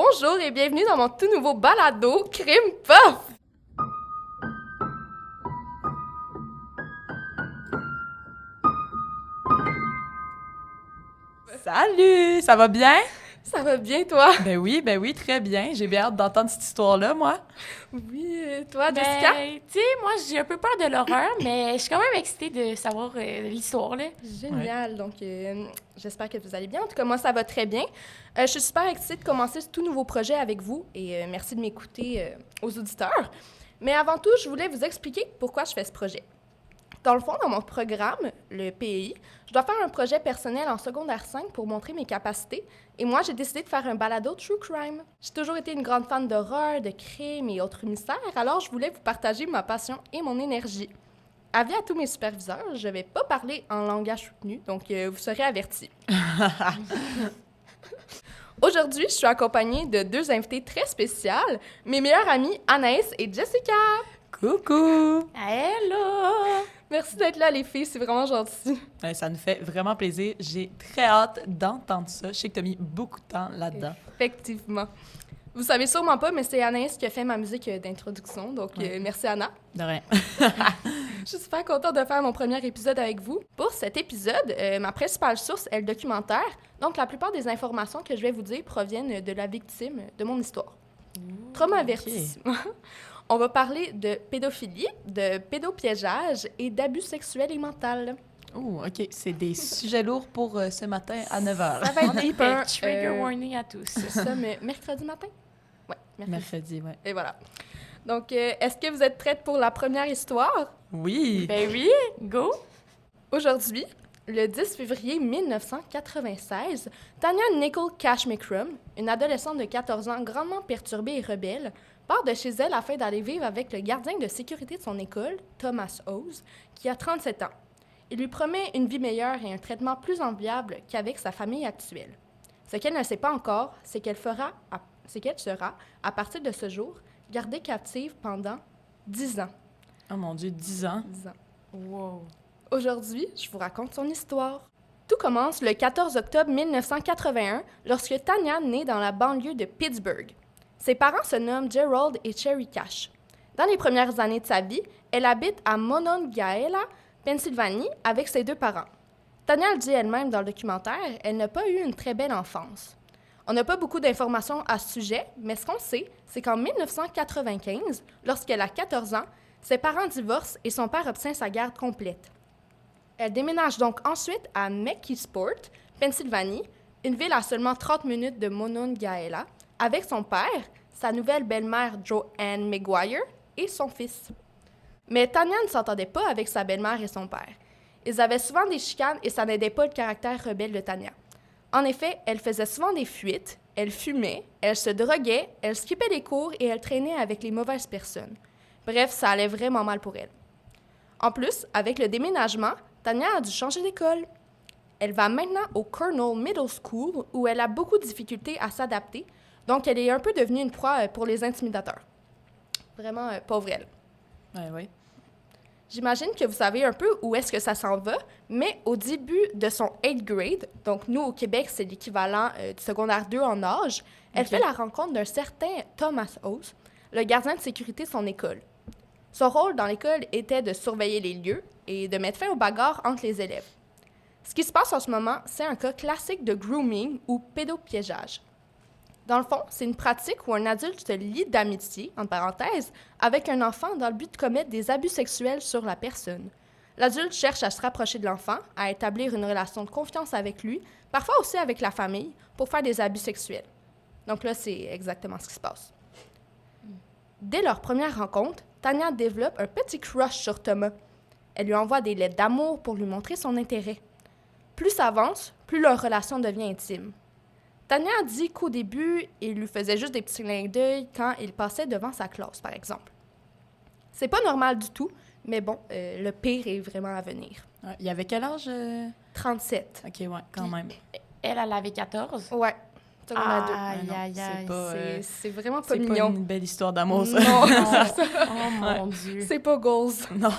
Bonjour et bienvenue dans mon tout nouveau balado Crime Puff! Salut! Ça va bien? Ça va bien, toi? Ben oui, très bien. J'ai bien hâte d'entendre cette histoire-là, moi. Oui, toi, Jessica? Tu sais, moi, j'ai un peu peur de l'horreur, mais je suis quand même excitée de savoir l'histoire, là. Génial, donc j'espère que vous allez bien. En tout cas, moi, ça va très bien. Je suis super excitée de commencer ce tout nouveau projet avec vous et merci de m'écouter aux auditeurs. Mais avant tout, je voulais vous expliquer pourquoi je fais ce projet. Dans le fond, dans mon programme, le PEI, je dois faire un projet personnel en secondaire 5 pour montrer mes capacités. Et moi, j'ai décidé de faire un balado True Crime. J'ai toujours été une grande fan d'horreur, de crimes et autres mystères, alors je voulais vous partager ma passion et mon énergie. Avis à tous mes superviseurs, je ne vais pas parler en langage soutenu, donc vous serez avertis. Aujourd'hui, je suis accompagnée de deux invités très spéciales, mes meilleures amies Anaïs et Jessica. Coucou! Hello! Merci d'être là, les filles, c'est vraiment gentil. Ça nous fait vraiment plaisir. J'ai très hâte d'entendre ça. Je sais que tu as mis beaucoup de temps là-dedans. Effectivement. Vous savez sûrement pas, mais c'est Anaïs qui a fait ma musique d'introduction, donc merci Anna. De rien. Je suis super contente de faire mon premier épisode avec vous. Pour cet épisode, ma principale source est le documentaire, donc la plupart des informations que je vais vous dire proviennent de la victime de mon histoire. Traumavertissement. On va parler de pédophilie, de pédopiégeage et d'abus sexuels et mentaux. Oh, OK. C'est des sujets lourds pour ce matin à 9h. Ça va être deep, hein? Trigger warning à tous. C'est ça, mais mercredi matin? Oui, Mercredi, ouais. Et voilà. Donc, est-ce que vous êtes prêtes pour la première histoire? Oui! Ben oui, go! Aujourd'hui, le 10 février 1996, Tanya Nicole Cash McCrum, une adolescente de 14 ans grandement perturbée et rebelle, part de chez elle afin d'aller vivre avec le gardien de sécurité de son école, Thomas Hose, qui a 37 ans. Il lui promet une vie meilleure et un traitement plus enviable qu'avec sa famille actuelle. Ce qu'elle ne sait pas encore, c'est qu'elle sera, à partir de ce jour, gardée captive pendant 10 ans. Oh mon Dieu, 10 ans. 10 ans. Wow. Aujourd'hui, je vous raconte son histoire. Tout commence le 14 octobre 1981, lorsque Tanya naît dans la banlieue de Pittsburgh. Ses parents se nomment Gerald et Cherry Cash. Dans les premières années de sa vie, elle habite à Monongahela, Pennsylvanie, avec ses deux parents. Tanya le dit elle-même dans le documentaire, elle n'a pas eu une très belle enfance. On n'a pas beaucoup d'informations à ce sujet, mais ce qu'on sait, c'est qu'en 1995, lorsqu'elle a 14 ans, ses parents divorcent et son père obtient sa garde complète. Elle déménage donc ensuite à McKeesport, Pennsylvanie, une ville à seulement 30 minutes de Monongahela, avec son père, sa nouvelle belle-mère Joanne McGuire et son fils. Mais Tanya ne s'entendait pas avec sa belle-mère et son père. Ils avaient souvent des chicanes et ça n'aidait pas le caractère rebelle de Tanya. En effet, elle faisait souvent des fuites, elle fumait, elle se droguait, elle skippait les cours et elle traînait avec les mauvaises personnes. Bref, ça allait vraiment mal pour elle. En plus, avec le déménagement, Tanya a dû changer d'école. Elle va maintenant au Cornell Middle School où elle a beaucoup de difficultés à s'adapter, donc elle est un peu devenue une proie pour les intimidateurs. Vraiment pauvre elle. Oui. J'imagine que vous savez un peu où est-ce que ça s'en va, mais au début de son 8th grade, donc nous au Québec, c'est l'équivalent du secondaire 2 en âge, elle fait la rencontre d'un certain Thomas Hose, le gardien de sécurité de son école. Son rôle dans l'école était de surveiller les lieux et de mettre fin aux bagarres entre les élèves. Ce qui se passe en ce moment, c'est un cas classique de grooming ou pédopiégeage. Dans le fond, c'est une pratique où un adulte se lie d'amitié, entre parenthèses, avec un enfant dans le but de commettre des abus sexuels sur la personne. L'adulte cherche à se rapprocher de l'enfant, à établir une relation de confiance avec lui, parfois aussi avec la famille, pour faire des abus sexuels. Donc là, c'est exactement ce qui se passe. Dès leur première rencontre, Tanya développe un petit crush sur Thomas. Elle lui envoie des lettres d'amour pour lui montrer son intérêt. Plus ça avance, plus leur relation devient intime. Tanya dit qu'au début, il lui faisait juste des petits clins d'œil quand il passait devant sa classe, par exemple. C'est pas normal du tout, mais bon, le pire est vraiment à venir. Ouais. Il y avait quel âge? 37. OK, ouais, quand même. Elle avait 14. Ouais. Secondaire deux. Aïe, c'est aïe. pas, C'est vraiment pas c'est pas mignon. une belle histoire d'amour, ça. Non, Oh mon Dieu. c'est pas goals. Non.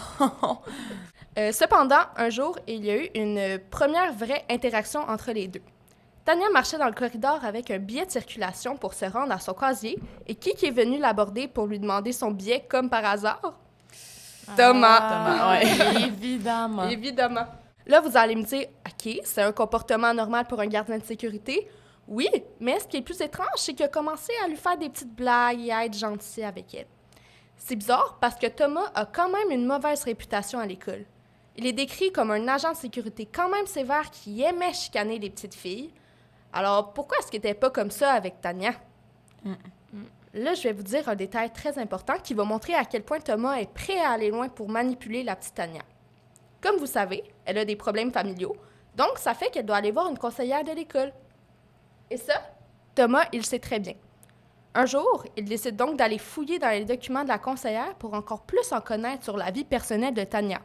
Cependant, un jour, il y a eu une première vraie interaction entre les deux. Tania marchait dans le corridor avec un billet de circulation pour se rendre à son casier. Et qui est venu l'aborder pour lui demander son billet comme par hasard? Thomas. Thomas, ouais. Évidemment. Évidemment. Là, vous allez me dire, OK, c'est un comportement normal pour un gardien de sécurité. Oui, mais ce qui est le plus étrange, c'est qu'il a commencé à lui faire des petites blagues et à être gentil avec elle. C'est bizarre parce que Thomas a quand même une mauvaise réputation à l'école. Il est décrit comme un agent de sécurité quand même sévère qui aimait chicaner les petites filles. Alors, pourquoi est-ce qu'il n'était pas comme ça avec Tania? Là, je vais vous dire un détail très important qui va montrer à quel point Thomas est prêt à aller loin pour manipuler la petite Tania. Comme vous savez, elle a des problèmes familiaux, donc ça fait qu'elle doit aller voir une conseillère de l'école. Et ça, Thomas, il le sait très bien. Un jour, il décide donc d'aller fouiller dans les documents de la conseillère pour encore plus en connaître sur la vie personnelle de Tania.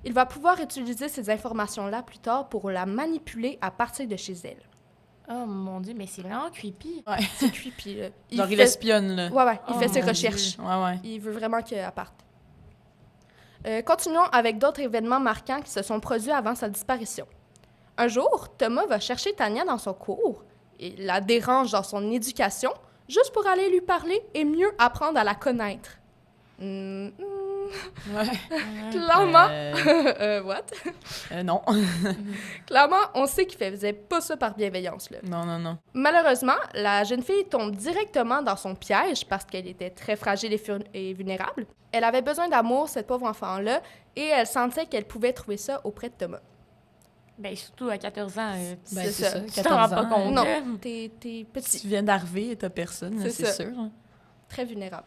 Il va pouvoir utiliser ces informations-là plus tard pour la manipuler à partir de chez elle. Oh mon Dieu, mais c'est vraiment creepy. Ouais. C'est creepy, là. Genre, il espionne, là. Ouais, il Oh fait ses mon recherches. Ouais. Il veut vraiment qu'elle parte. Continuons avec d'autres événements marquants qui se sont produits avant sa disparition. Un jour, Thomas va chercher Tania dans son cours. Il la dérange dans son éducation, juste pour aller lui parler et mieux apprendre à la connaître. Ouais. Clairement... what? Non. Clairement, on sait qu'il faisait pas ça par bienveillance, là. Non. Malheureusement, la jeune fille tombe directement dans son piège parce qu'elle était très fragile et vulnérable. Elle avait besoin d'amour, cette pauvre enfant-là, et elle sentait qu'elle pouvait trouver ça auprès de Thomas. Ben, surtout à 14 ans, c'est ça. tu t'en rends pas compte. Non, là. t'es Si petit, tu viens d'arriver et t'as personne, là, C'est c'est ça. sûr. Hein. très vulnérable.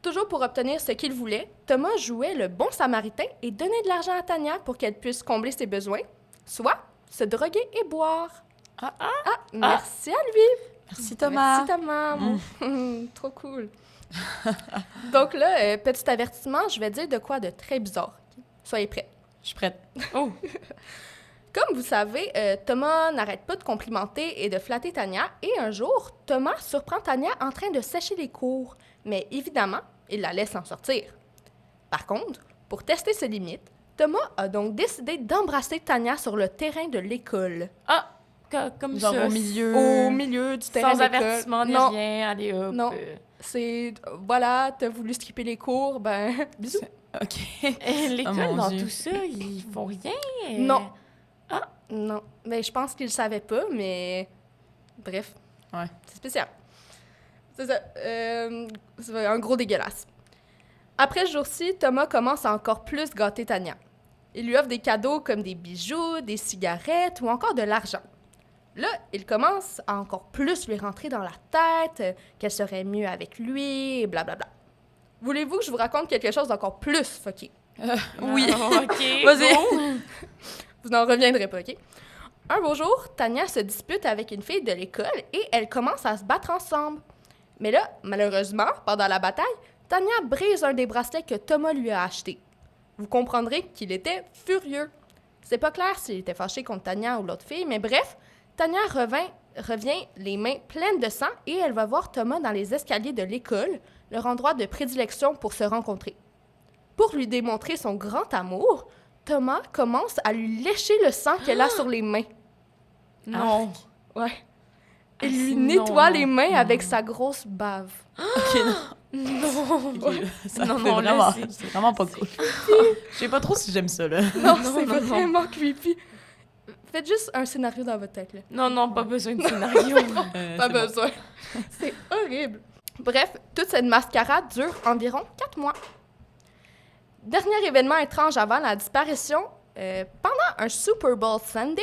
Toujours pour obtenir ce qu'il voulait, Thomas jouait le bon samaritain et donnait de l'argent à Tania pour qu'elle puisse combler ses besoins, soit se droguer et boire. Merci à lui! Merci, Thomas. Merci Thomas! Trop cool! Donc là, petit avertissement, je vais dire de quoi de très bizarre. Soyez prêts. Je suis prête. Oh! Comme vous savez, Thomas n'arrête pas de complimenter et de flatter Tania, et un jour, Thomas surprend Tania en train de sécher les cours, mais évidemment, il la laisse en sortir. Par contre, pour tester ses limites, Thomas a donc décidé d'embrasser Tania sur le terrain de l'école. Ah! Comme Genre ça. au milieu. Au milieu du terrain Sans de l'école. avertissement ni Non, rien. Allez, hop. Non. C'est, voilà, t'as voulu skipper les cours, ben, bisous. OK. L'école, Oh, mon dans Dieu. tout ça, ils font rien. Non. Non, mais je pense qu'il le savait pas, mais bref. Ouais. C'est spécial. C'est ça. C'est un gros dégueulasse. Après ce jour-ci, Thomas commence à encore plus gâter Tania. Il lui offre des cadeaux comme des bijoux, des cigarettes ou encore de l'argent. Là, il commence à encore plus lui rentrer dans la tête qu'elle serait mieux avec lui, et blablabla. Voulez-vous que je vous raconte quelque chose d'encore plus fucké? Oui. OK. Vas-y. go. Vous n'en reviendrez pas, OK? Un beau jour, Tania se dispute avec une fille de l'école et elles commencent à se battre ensemble. Mais là, malheureusement, pendant la bataille, Tania brise un des bracelets que Thomas lui a acheté. Vous comprendrez qu'il était furieux. C'est pas clair s'il était fâché contre Tania ou l'autre fille, mais bref, Tania revient les mains pleines de sang et elle va voir Thomas dans les escaliers de l'école, leur endroit de prédilection pour se rencontrer. Pour lui démontrer son grand amour, Thomas commence à lui lécher le sang qu'elle a sur les mains. Non. Ouais. Ah, Il lui c'est nettoie non, les non. mains avec sa grosse bave. OK, non. Non. OK, ça Non, fait non, là, vraiment... c'est- C'est vraiment pas cool. Je sais pas trop si j'aime ça, là. Non, Non, c'est non, non. vraiment creepy. Faites juste un scénario dans votre tête, là. Non, pas besoin de scénario. Pas C'est bon. besoin. C'est horrible. Bref, toute cette mascarade dure environ 4 mois. Dernier événement étrange avant la disparition, pendant un Super Bowl Sunday,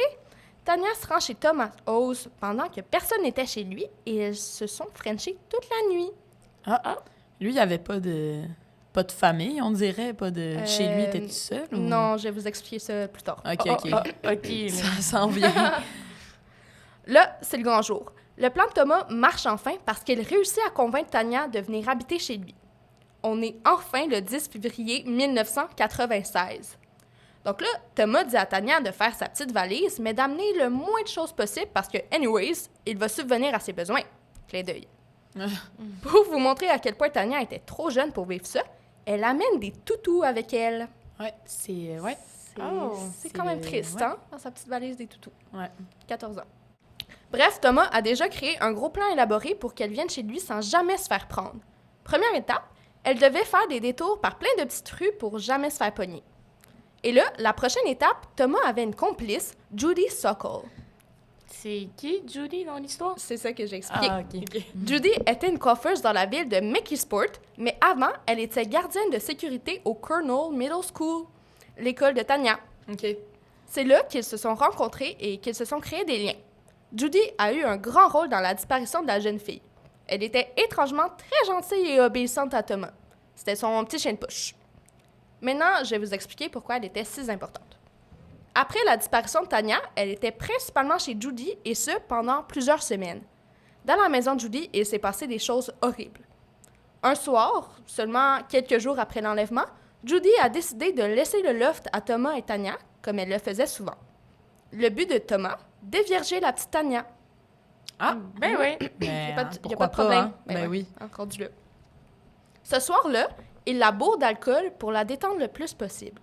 Tania se rend chez Thomas Oz pendant que personne n'était chez lui et elles se sont frenchées toute la nuit. Lui, il y avait pas de famille, on dirait, pas de... Chez lui, il était tout seul? Ou... Non, je vais vous expliquer ça plus tard. OK. OK. Là. Ça s'en vient. Là, c'est le grand jour. Le plan de Thomas marche enfin parce qu'il réussit à convaincre Tania de venir habiter chez lui. On est enfin le 10 février 1996. Donc là, Thomas dit à Tania de faire sa petite valise, mais d'amener le moins de choses possible parce que, anyways, il va subvenir à ses besoins. Clin d'œil. Pour vous montrer à quel point Tania était trop jeune pour vivre ça, elle amène des toutous avec elle. Ouais, c'est... Ouais. C'est Oh, c'est quand même triste, ouais. hein, dans sa petite valise des toutous. Ouais. 14 ans. Bref, Thomas a déjà créé un gros plan élaboré pour qu'elle vienne chez lui sans jamais se faire prendre. Première étape, elle devait faire des détours par plein de petites rues pour jamais se faire pogner. Et là, la prochaine étape, Thomas avait une complice, Judy Sokol. C'est qui, Judy, dans l'histoire? C'est ça que j'ai expliqué. Ah, OK. Judy était une coiffeuse dans la ville de McKeesport, mais avant, elle était gardienne de sécurité au Cornell Middle School, l'école de Tanya. OK. C'est là qu'ils se sont rencontrés et qu'ils se sont créés des liens. Judy a eu un grand rôle dans la disparition de la jeune fille. Elle était étrangement très gentille et obéissante à Thomas. C'était son petit chien de push. Maintenant, je vais vous expliquer pourquoi elle était si importante. Après la disparition de Tanya, elle était principalement chez Judy, et ce, pendant plusieurs semaines. Dans la maison de Judy, il s'est passé des choses horribles. Un soir, seulement quelques jours après l'enlèvement, Judy a décidé de laisser le loft à Thomas et Tanya, comme elle le faisait souvent. Le but de Thomas, dévierger la petite Tanya. Ah, Ben oui. mais, Il n'y a pas pourquoi de problème. hein? Ben oui. Encore du là. Ce soir-là, il la bourre d'alcool pour la détendre le plus possible.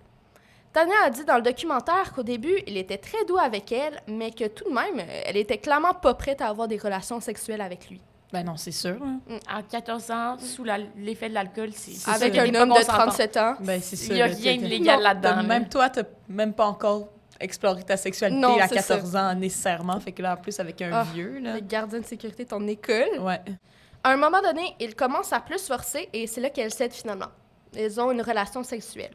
Tanya a dit dans le documentaire qu'au début, il était très doux avec elle, mais que tout de même, elle était clairement pas prête à avoir des relations sexuelles avec lui. Ben non, c'est sûr. Hein. À 14 ans, sous l'effet de l'alcool, c'est Avec ça, un il est pas homme de consentant. 37 ans. Ben c'est sûr. Il n'y a là, rien de t'es- légal Non, là-dedans. là. Même toi, t'as même pas encore exploré ta sexualité Non, à c'est 14 ans nécessairement. Fait que là, en plus, avec un Ah, vieux, là. Le gardien de sécurité de ton école. Ouais. À un moment donné, il commence à plus forcer et c'est là qu'elle cède finalement. Ils ont une relation sexuelle.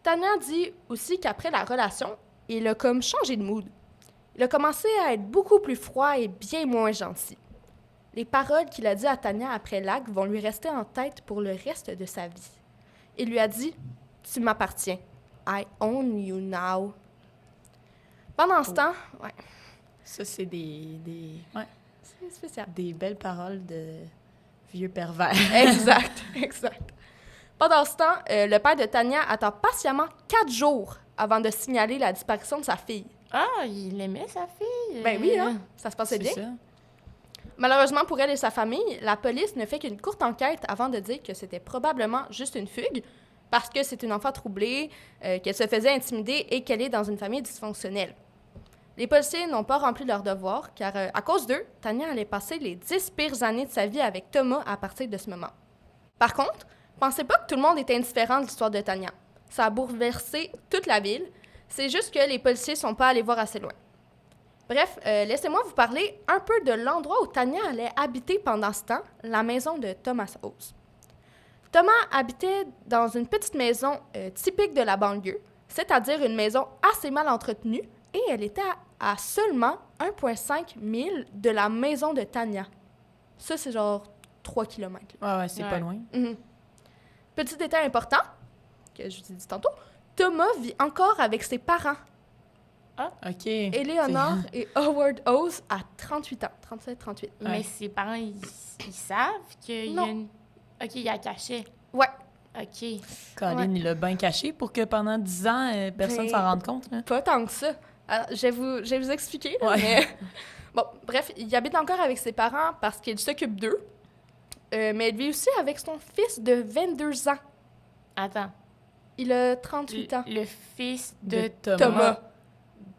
Tanya dit aussi qu'après la relation, il a comme changé de mood. Il a commencé à être beaucoup plus froid et bien moins gentil. Les paroles qu'il a dit à Tanya après l'acte vont lui rester en tête pour le reste de sa vie. Il lui a dit « Tu m'appartiens. I own you now. » Pendant ce temps, ouais, Ça, c'est ouais, c'est spécial. des belles paroles de vieux pervers. Exact, exact. Pendant ce temps, le père de Tanya attend patiemment 4 jours avant de signaler la disparition de sa fille. Ah, il aimait sa fille. Ben oui, hein? Ça se passait bien. C'est ça. Malheureusement pour elle et sa famille, la police ne fait qu'une courte enquête avant de dire que c'était probablement juste une fugue, parce que c'est une enfant troublée, qu'elle se faisait intimider et qu'elle est dans une famille dysfonctionnelle. Les policiers n'ont pas rempli leur devoir, car à cause d'eux, Tanya allait passer les 10 pires années de sa vie avec Thomas à partir de ce moment. Par contre, pensez pas que tout le monde était indifférent de l'histoire de Tanya. Ça a bouleversé toute la ville. C'est juste que les policiers sont pas allés voir assez loin. Bref, laissez-moi vous parler un peu de l'endroit où Tanya allait habiter pendant ce temps, la maison de Thomas House. Thomas habitait dans une petite maison typique de la banlieue, c'est-à-dire une maison assez mal entretenue, et elle était à seulement 1,5 milles de la maison de Tanya. Ça, c'est genre 3 kilomètres. Ouais, c'est pas Ouais. loin. Mhm. Petit détail important, que je vous ai dit tantôt, Thomas vit encore avec ses parents, OK. Eleanor et Howard House, à 38 ans. 37-38. Mais Ouais. ses parents, ils savent qu'il y a Non. une... OK, il a caché. Ouais, OK. Colin, Ouais. il l'a bien caché pour que pendant 10 ans, personne Ben, s'en rende compte. Là. pas tant que ça. Alors, je vais vous expliquer. Là, Ouais. mais... Bon, bref, il habite encore avec ses parents parce qu'il s'occupe d'eux. Mais il vit aussi avec son fils de 22 ans. Attends. Il a 38 ans. Le fils de Thomas.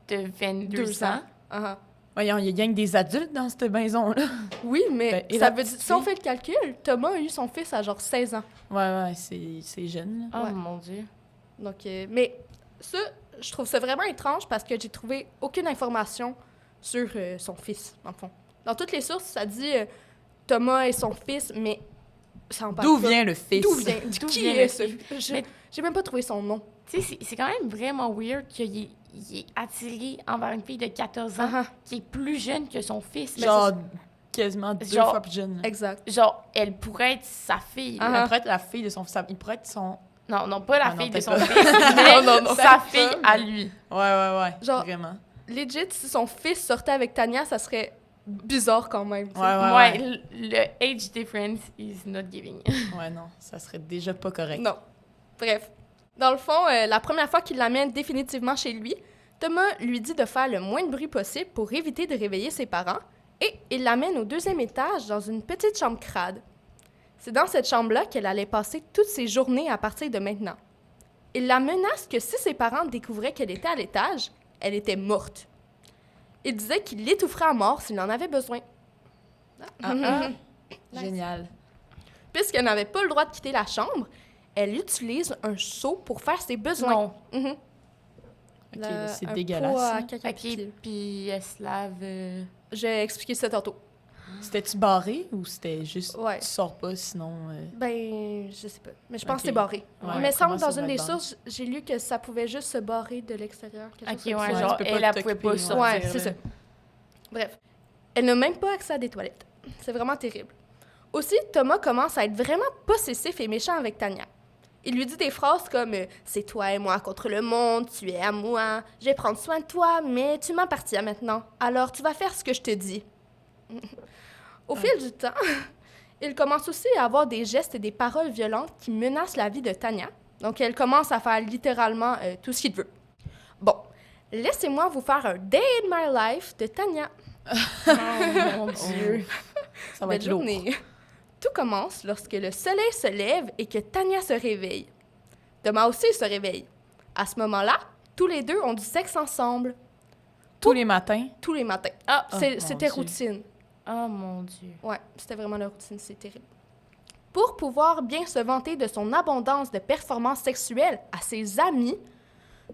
de 22 ans. Ah, Voyons, il y a rien que des adultes dans cette maison-là. oui, mais Ben, et ça la veut dire, petite si on fille? fait le calcul, Thomas a eu son fils à genre 16 ans. Ouais, c'est jeune. Là. Oh Ouais. mon Dieu. Donc, mais ça, je trouve ça vraiment étrange parce que j'ai trouvé aucune information sur son fils, dans le fond. Dans toutes les sources, ça dit Thomas et son fils, mais ça en parle D'où pas. vient le fils? D'où vient? D'où Qui vient est le ce? fils? Mais- J'ai même pas trouvé son nom. Tu sais, c'est quand même vraiment weird qu'il est attiré envers une fille de 14 ans Ah, qui est plus jeune que son fils. Genre, quasiment 2 Genre- fois plus jeune. là. exact. Genre, elle pourrait être sa fille. Ah. là. Il pourrait être la fille de son fils. Il pourrait être son... Non, pas la Ah non, fille de peut-être son pas. fils, mais Non, sa peut-être fille pas. à lui. Ouais. Genre- Vraiment. Legit, si son fils sortait avec Tanya, ça serait bizarre quand même. tu sais. Ouais. Le age difference is not giving. Ouais, non, ça serait déjà pas correct. Non. Bref. Dans le fond, la première fois qu'il l'amène définitivement chez lui, Thomas lui dit de faire le moins de bruit possible pour éviter de réveiller ses parents et il l'amène au 2e étage dans une petite chambre crade. C'est dans cette chambre-là qu'elle allait passer toutes ses journées à partir de maintenant. Il la menace que si ses parents découvraient qu'elle était à l'étage, elle était morte. Il disait qu'il l'étoufferait à mort s'il en avait besoin. Ah. Nice. Génial. Puisqu'elle n'avait pas le droit de quitter la chambre, elle utilise un seau pour faire ses besoins. Non. Mhm. OK, c'est Un dégueulasse. pot à ça. caca OK, pipi. puis elle se lave... J'ai expliqué ça tantôt. C'était-tu barré ou c'était juste Ouais. tu sors pas sinon Ben, je sais pas. Mais je pense Ok. que c'est barré. Ouais, Mais semble comment ça dans va une des être barré? sources, j'ai lu que ça pouvait juste se barrer de l'extérieur. quelque OK, chose comme ouais, ça. genre, tu peux pas elle pouvait t'occuper, pas ouais. sortir. Ouais, c'est là. ça. Bref, elle n'a même pas accès à des toilettes. C'est vraiment terrible. Aussi, Thomas commence à être vraiment possessif et méchant avec Tanya. Il lui dit des phrases comme « C'est toi et moi contre le monde, tu es à moi, je vais prendre soin de toi, mais tu m'appartiens maintenant, alors tu vas faire ce que je te dis. » Au fil du temps, il commence aussi à avoir des gestes et des paroles violentes qui menacent la vie de Tanya. Donc, elle commence à faire littéralement tout ce qu'il veut. Bon, laissez-moi vous faire un Day in my life de Tanya. Oh, mon Dieu. Ça va Belle être lourd. journée. Tout commence lorsque le soleil se lève et que Tanya se réveille. Thomas aussi se réveille. À ce moment-là, tous les deux ont du sexe ensemble, Tous les matins. tous les matins. Ah, Oh, C'était mon Dieu. routine. oh mon Dieu. Ouais, c'était vraiment la routine, c'est terrible. Pour pouvoir bien se vanter de son abondance de performances sexuelles à ses amis,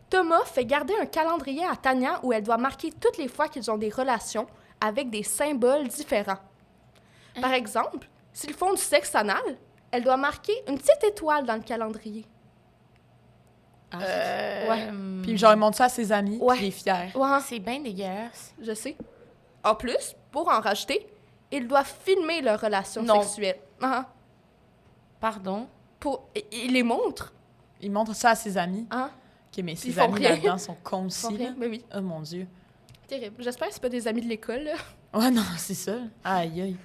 Thomas fait garder un calendrier à Tanya où elle doit marquer toutes les fois qu'ils ont des relations avec des symboles différents. Par exemple, s'ils font du sexe anal, elle doit marquer une petite étoile dans le calendrier. Ouais. Puis genre, il montre ça à ses amis, Ouais. puis il est fier. Ouais, C'est bien dégueulasse. je sais. En plus, pour en rajouter, ils doivent filmer leurs relations Non. sexuelles. Ah, Pardon? il les montre. Il montre ça à ses amis. Hein? OK, mais Ils ses font amis rien. là-dedans sont cons Ils font aussi. rien. Là. Ben oui, Oh mon Dieu. terrible. J'espère que c'est pas des amis de l'école, là. Ouais, non, c'est ça. Aïe, aïe.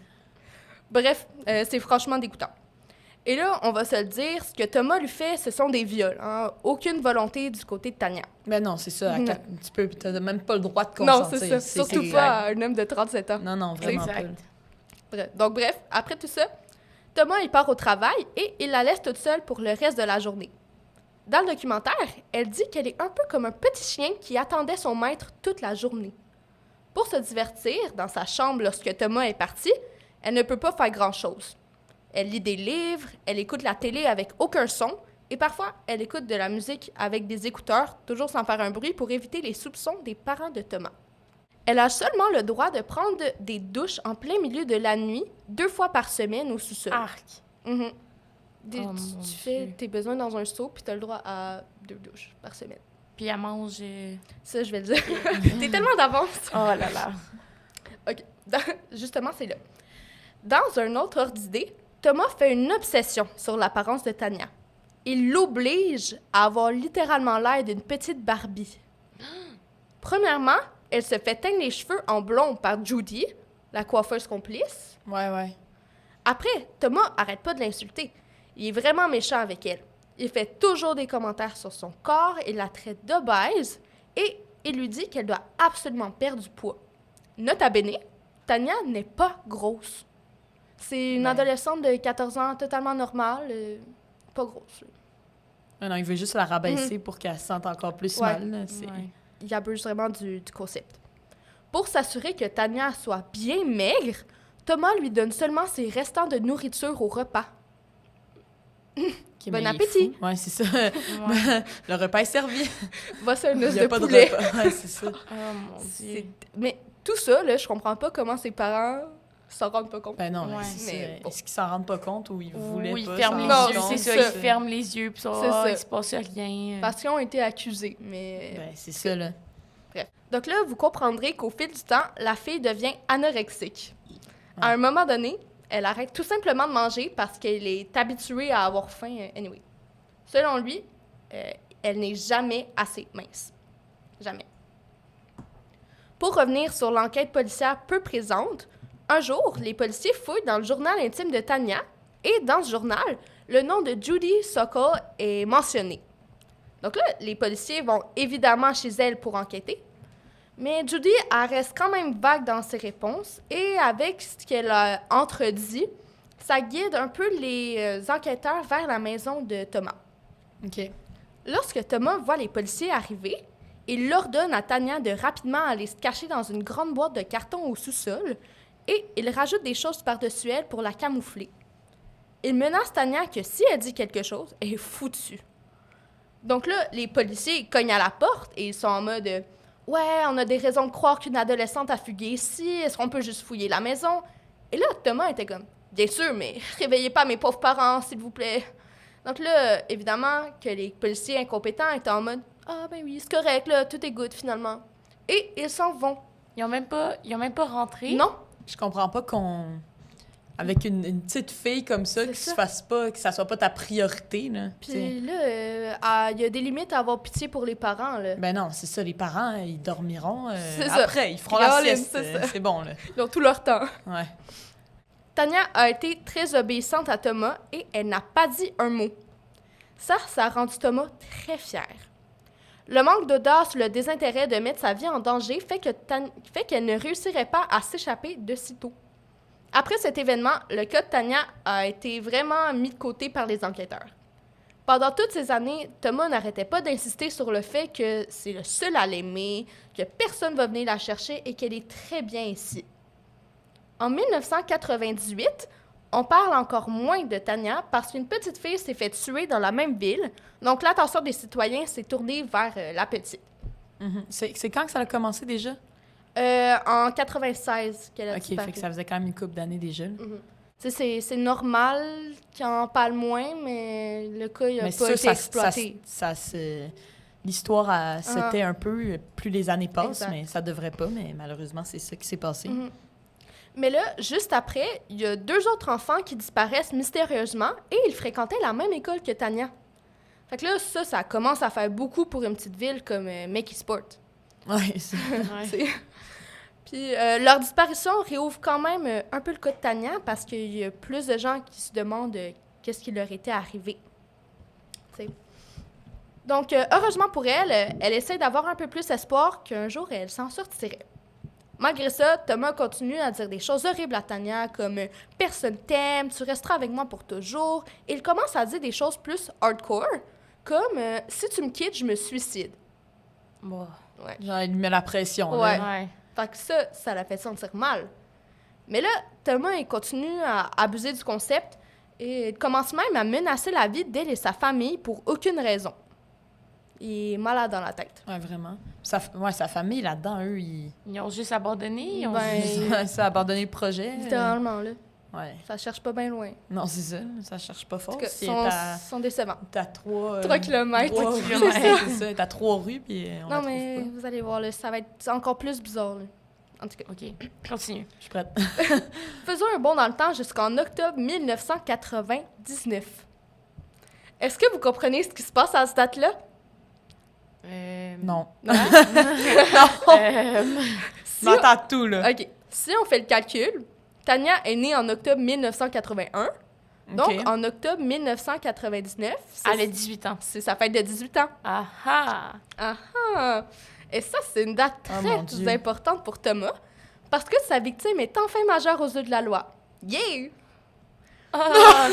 Bref, c'est franchement dégoûtant. Et là, on va se le dire, ce que Thomas lui fait, ce sont des viols. Hein? Aucune volonté du côté de Tanya. Mais non, c'est ça. Non. T'as même pas le droit de Non, consentir. c'est ça. Surtout c'est pas à un homme de 37 ans. Non, non, vraiment Exact. pas. Donc bref, après tout ça, Thomas, il part au travail et il la laisse toute seule pour le reste de la journée. Dans le documentaire, elle dit qu'elle est un peu comme un petit chien qui attendait son maître toute la journée. Pour se divertir, dans sa chambre lorsque Thomas est parti, elle ne peut pas faire grand-chose. Elle lit des livres, elle écoute la télé avec aucun son, et parfois, elle écoute de la musique avec des écouteurs, toujours sans faire un bruit, pour éviter les soupçons des parents de Thomas. Elle a seulement le droit de prendre des douches en plein milieu de la nuit, 2 fois par semaine au sous-sol. Arc. Mhm. Oh, mon Tu fais Dieu. tes besoins dans un seau, puis tu as le droit à 2 douches par semaine. Puis elle mange... Ça, je vais le dire. T'es tellement d'avance. Oh là là. OK. Justement, c'est là. Dans un autre ordre d'idée, Thomas fait une obsession sur l'apparence de Tanya. Il l'oblige à avoir littéralement l'air d'une petite Barbie. Premièrement, elle se fait teindre les cheveux en blond par Judy, la coiffeuse complice. Ouais, ouais. Après, Thomas arrête pas de l'insulter. Il est vraiment méchant avec elle. Il fait toujours des commentaires sur son corps et la traite d'obèse et il lui dit qu'elle doit absolument perdre du poids. Nota bene, Tanya n'est pas grosse. C'est une Ben. adolescente de 14 ans totalement normale, pas grosse. Non, non, il veut juste la rabaisser pour qu'elle se sente encore plus Ouais. mal. Là. C'est... Ouais. Il abuse vraiment du concept. Pour s'assurer que Tanya soit bien maigre, Thomas lui donne seulement ses restants de nourriture au repas. Ok, Bon mais il est appétit. fou. Ouais, c'est ça. Ouais. Le repas est servi. Voici un Il os n'y a de pas poulet. de repas. Ouais, c'est ça. Oh mon Dieu. C'est- Mais tout ça, là, je comprends pas comment ses parents s'en rendent pas compte. Ben non, Ouais. c'est Mais ça. bon. Est-ce qu'ils s'en rendent pas compte ou ils voulaient Ou ils pas ferment s'en les Non, rendre yeux, compte? c'est ça. ça. Ils ferment les yeux, puis ça, C'est ça. il se passe rien. Parce qu'ils ont été accusés, mais... Ben, c'est ça, là. Bref. Donc là, vous comprendrez qu'au fil du temps, la fille devient anorexique. À Ouais. un moment donné, elle arrête tout simplement de manger parce qu'elle est habituée à avoir faim anyway. Selon lui, elle n'est jamais assez mince. Jamais. Pour revenir sur l'enquête policière peu présente, un jour, les policiers fouillent dans le journal intime de Tanya et dans ce journal, le nom de Judy Sokol est mentionné. Donc là, les policiers vont évidemment chez elle pour enquêter, mais Judy, elle reste quand même vague dans ses réponses et avec ce qu'elle a entredit, ça guide un peu les enquêteurs vers la maison de Thomas. OK. Lorsque Thomas voit les policiers arriver, Il ordonne à Tanya de rapidement aller se cacher dans une grande boîte de carton au sous-sol et il rajoute des choses par-dessus elle pour la camoufler. Il menace Tanya que si elle dit quelque chose, elle est foutue. Donc là, les policiers cognent à la porte et ils sont en mode « Ouais, on a des raisons de croire qu'une adolescente a fugué ici, est-ce qu'on peut juste fouiller la maison? » Et là, Thomas était comme « Bien sûr, mais réveillez pas mes pauvres parents, s'il vous plaît. » Donc là, évidemment, que les policiers incompétents étaient en mode « Ah ben oui, c'est correct, là, tout est good finalement. » Et ils s'en vont. Ils ont même pas rentré. Non, Je comprends pas qu'on... Avec une petite fille comme ça, C'est qui ça. se fasse pas, que ça soit pas ta priorité, là. puis T'sais. là, il y a des limites à avoir pitié pour les parents, là. Ben non, c'est ça, les parents, ils dormiront C'est ça. après, ils feront Ils la all-in, sieste, c'est ça. c'est bon, là. Ils ont tout leur temps. Ouais. Tanya a été très obéissante à Thomas et elle n'a pas dit un mot. Ça a rendu Thomas très fier. Le manque d'audace, le désintérêt de mettre sa vie en danger fait qu'elle ne réussirait pas à s'échapper de sitôt. Après cet événement, le cas de Tanya a été vraiment mis de côté par les enquêteurs. Pendant toutes ces années, Thomas n'arrêtait pas d'insister sur le fait que c'est le seul à l'aimer, que personne ne va venir la chercher et qu'elle est très bien ici. En 1998, on parle encore moins de Tanya parce qu'une petite fille s'est fait tuer dans la même ville, donc l'attention des citoyens s'est tournée vers la petite. Mhm. C'est quand que ça a commencé déjà? En 96 qu'elle a OK, disparu. fait que ça faisait quand même une couple d'années déjà. là. Mhm. Tu sais, c'est normal qu'on en parle moins, mais le cas il a Mais pas ça, été exploité. l'histoire c'était un peu, plus les années passent, Exact. mais ça devrait pas, mais malheureusement, c'est ça qui s'est passé. Mhm. Mais là, juste après, il y a 2 autres enfants qui disparaissent mystérieusement et ils fréquentaient la même école que Tanya. Fait que là, ça commence à faire beaucoup pour une petite ville comme McKeesport. Ouais, c'est... Ouais. C'est- Puis leur disparition réouvre quand même un peu le cas de Tanya parce qu'il y a plus de gens qui se demandent qu'est-ce qui leur était arrivé. T'sais. Donc, heureusement pour elle, elle essaie d'avoir un peu plus espoir qu'un jour elle s'en sortirait. Malgré ça, Thomas continue à dire des choses horribles à Tanya comme « Personne t'aime, tu resteras avec moi pour toujours ». Et il commence à dire des choses plus hardcore comme « Si tu me quittes, je me suicide Bon. ». Genre, il met la pression. là. Ouais. Ouais. Fait que ça la fait sentir mal. Mais là, Thomas, il continue à abuser du concept et il commence même à menacer la vie d'elle et sa famille pour aucune raison. Il est malade dans la tête. Ouais, vraiment. Sa famille, là-dedans, eux, ils... Ils ont juste abandonné. Ils ont Ben, juste- ça a abandonné le projet. Littéralement, là. Ouais. Ça cherche pas bien loin. Non, c'est ça cherche pas En fort. tout cas, C'est sont décevants. t'as 3... 3 kilomètres. 3 3 kilomètres, kilomètres. c'est ça. T'as 3 rues, puis on la Non, trouve mais pas. vous allez voir, là, ça va être encore plus bizarre. Là. En tout cas, OK, continue. Je suis prête. faisons un bond dans le temps jusqu'en octobre 1999. Est-ce que vous comprenez ce qui se passe à cette date-là? Non. Non. Je m'entends tout, là. OK. Si on fait le calcul, Tanya est née en octobre 1981. Donc, OK. en octobre 1999, Elle a 18 ans. c'est sa fête de 18 ans. Ah ah! Ah! Et ça, c'est une date Oh, très mon Dieu. importante pour Thomas, parce que sa victime est enfin majeure aux yeux de la loi. Yeah! Ah,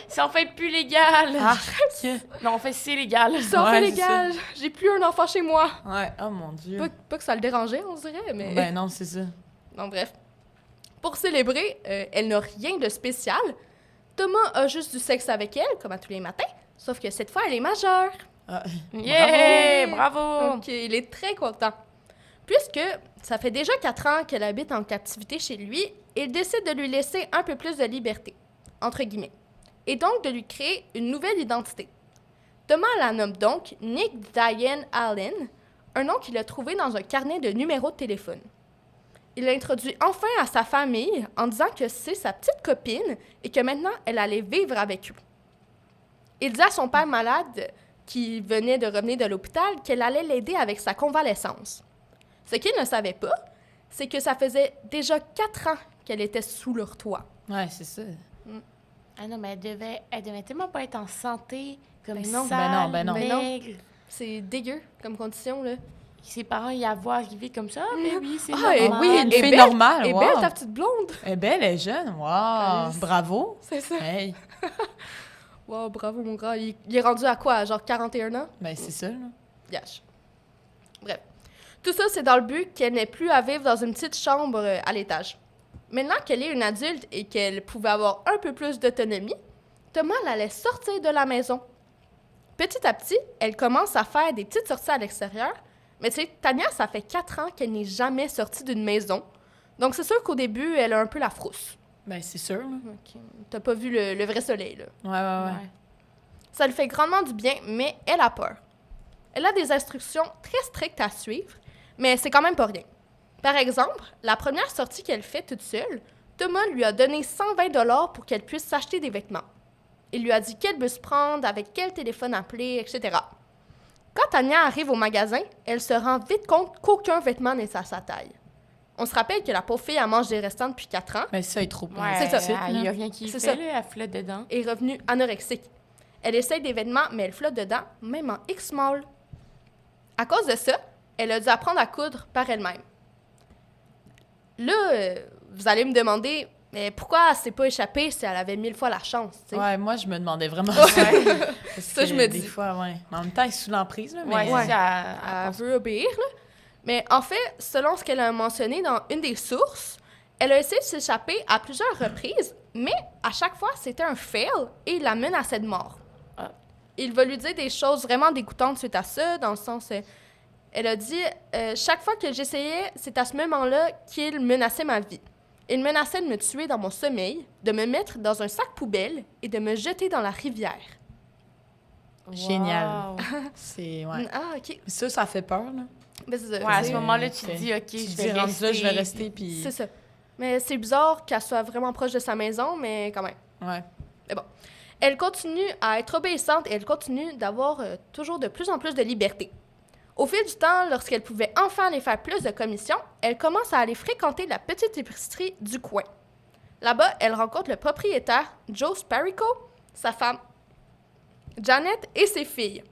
c'est en fait plus légal. Ah, Non, en fait, c'est légal. C'est enfin Ouais, c'est légal! J'ai plus un enfant chez moi! ouais, oh mon Dieu. Pas que ça le dérangeait, on dirait, mais... Ben non, c'est ça. Non, bref. Pour célébrer, elle n'a rien de spécial. Thomas a juste du sexe avec elle, comme à tous les matins, sauf que cette fois, elle est majeure. Ah, Yeah! Bravo! Donc, il est très content. Puisque ça fait déjà 4 ans qu'elle habite en captivité chez lui, il décide de lui laisser un peu plus de liberté, entre guillemets, et donc de lui créer une nouvelle identité. Thomas la nomme donc Nick Diane Allen, un nom qu'il a trouvé dans un carnet de numéros de téléphone. Il l'introduit enfin à sa famille en disant que c'est sa petite copine et que maintenant elle allait vivre avec eux. Il dit à son père malade, qui venait de revenir de l'hôpital, qu'elle allait l'aider avec sa convalescence. Ce qu'il ne savait pas, c'est que ça faisait déjà 4 ans qu'elle était sous leur toit. ouais, c'est ça. Ah non, mais elle devait tellement pas être en santé, comme Ben non. sale, Ben non, ben non. maigre. C'est dégueu comme condition, là. Ses parents y avoir arrivé comme ça. Ah, ben oui, c'est Ah, et normal. oui, une Et fille belle- normale, Et wow. belle, ta petite blonde! Elle est belle, elle est jeune, wow. Yes. Bravo. C'est ça. Hey, Wow, bravo, mon grand. Il est rendu à quoi? Genre 41 ans? ben c'est ça, là. Yash. Bref. Tout ça, c'est dans le but qu'elle n'ait plus à vivre dans une petite chambre à l'étage. Maintenant qu'elle est une adulte et qu'elle pouvait avoir un peu plus d'autonomie, Thomas la laisse sortir de la maison. Petit à petit, elle commence à faire des petites sorties à l'extérieur, mais tu sais, Tania, ça fait 4 ans qu'elle n'est jamais sortie d'une maison, donc c'est sûr qu'au début, elle a un peu la frousse. Ben, c'est sûr. Là. Ok. T'as pas vu le vrai soleil, là. Ouais. Ça lui fait grandement du bien, mais elle a peur. Elle a des instructions très strictes à suivre, mais c'est quand même pas rien. Par exemple, la première sortie qu'elle fait toute seule, Thomas lui a donné 120 $ pour qu'elle puisse s'acheter des vêtements. Il lui a dit quel bus prendre, avec quel téléphone appeler, etc. Quand Tania arrive au magasin, elle se rend vite compte qu'aucun vêtement n'est à sa taille. On se rappelle que la pauvre fille, elle mange des restants depuis 4 ans Mais ça, il est trop Ouais, C'est ça. il n'y a rien qui C'est fait, ça. là, elle flotte dedans. et est revenue anorexique. Elle essaye des vêtements, mais elle flotte dedans, même en X-small. À cause de ça, elle a dû apprendre à coudre par elle-même. Là, vous allez me demander, mais pourquoi elle s'est pas échappée si elle avait 1000 fois la chance, tu sais? Ouais, moi, je me demandais vraiment ça. Parce Ça, que je me des dis. fois, ouais. Mais en même temps, elle est sous l'emprise, là. Mais... Ouais, Ouais. c'est ça. Elle veut obéir, là. Mais en fait, selon ce qu'elle a mentionné dans une des sources, elle a essayé de s'échapper à plusieurs reprises, mais à chaque fois, c'était un fail et il la menaçait de mort. Ah. Il va lui dire des choses vraiment dégoûtantes suite à ça, dans le sens... elle a dit chaque fois que j'essayais, c'est à ce moment-là qu'il menaçait ma vie. Il menaçait de me tuer dans mon sommeil, de me mettre dans un sac poubelle et de me jeter dans la rivière. Génial. Wow. C'est... Ouais. Ah, OK. Ça fait peur, là. Ben, c'est ça. Ouais, à ce C'est- moment-là, tu te Ok. dis, OK, Tu je te vais dis, rendu rester. là, je vais rester, puis... C'est ça. Mais c'est bizarre qu'elle soit vraiment proche de sa maison, mais quand même. Ouais. Elle continue à être obéissante et elle continue d'avoir toujours de plus en plus de liberté. Au fil du temps, lorsqu'elle pouvait enfin aller faire plus de commissions, elle commence à aller fréquenter la petite épicerie du coin. Là-bas, elle rencontre le propriétaire, Joe Sparico, sa femme, Janet et ses filles.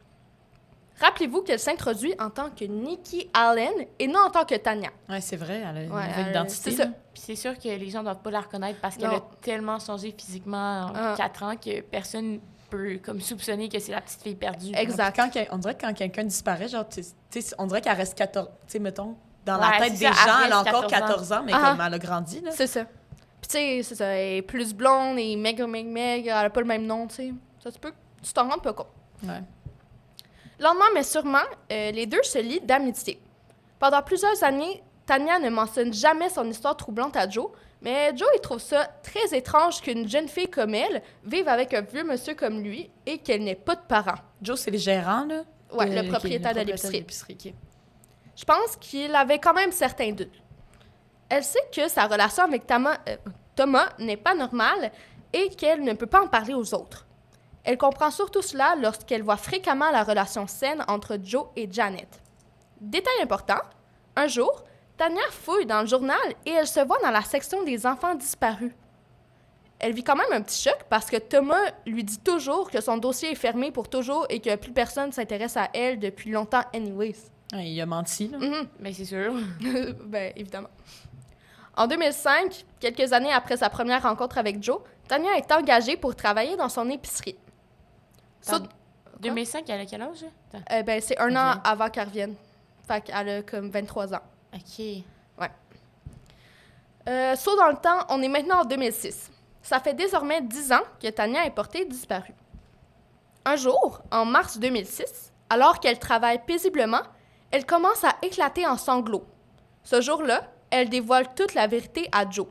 Rappelez-vous qu'elle s'introduit en tant que Nikki Allen et non en tant que Tanya. Ouais, c'est vrai, elle a une Ouais, nouvelle identité. c'est ça. là. Puis c'est sûr que les gens ne doivent pas la reconnaître parce qu'elle Non. a tellement changé physiquement en Ah. 4 ans que personne peut comme soupçonner que c'est la petite fille perdue. Exact. On dirait que quand quelqu'un disparaît, genre, tu sais, on dirait qu'elle reste 14... Tu sais, mettons, dans Ouais, la tête c'est des ça, gens, elle elle a reste encore 14 ans. 14 ans, mais Ah. comme elle a grandi, là. C'est ça. Puis tu sais, c'est ça, elle est plus blonde et meg, elle a pas le même nom, tu sais. Ça se peut que tu t'en rends pas compte. Ouais. Lentement, mais sûrement, les deux se lient d'amitié. Pendant plusieurs années, Tanya ne mentionne jamais son histoire troublante à Joe, mais Joe, il trouve ça très étrange qu'une jeune fille comme elle vive avec un vieux monsieur comme lui et qu'elle n'ait pas de parents. Joe, c'est le gérant, là? Ouais, de- le ok, propriétaire de propriétaire l'épicerie. ok. Je pense qu'il avait quand même certains doutes. Elle sait que sa relation avec Thomas n'est pas normale et qu'elle ne peut pas en parler aux autres. Elle comprend surtout cela lorsqu'elle voit fréquemment la relation saine entre Joe et Janet. Détail important, un jour, Tanya fouille dans le journal et elle se voit dans la section des enfants disparus. Elle vit quand même un petit choc parce que Thomas lui dit toujours que son dossier est fermé pour toujours et que plus personne ne s'intéresse à elle depuis longtemps anyways. Ouais, il a menti, là. Mhm. Mais c'est sûr. Ben, évidemment. En 2005, quelques années après sa première rencontre avec Joe, Tanya est engagée pour travailler dans son épicerie. Pardon. 2005, elle a quel âge? Attends. Ben, c'est un an Ok. avant qu'elle revienne. Fait qu'elle a comme 23 ans. OK. Saut dans le temps, on est maintenant en 2006. Ça fait désormais 10 ans que Tanya est portée disparue. Un jour, en mars 2006, alors qu'elle travaille paisiblement, elle commence à éclater en sanglots. Ce jour-là, elle dévoile toute la vérité à Joe.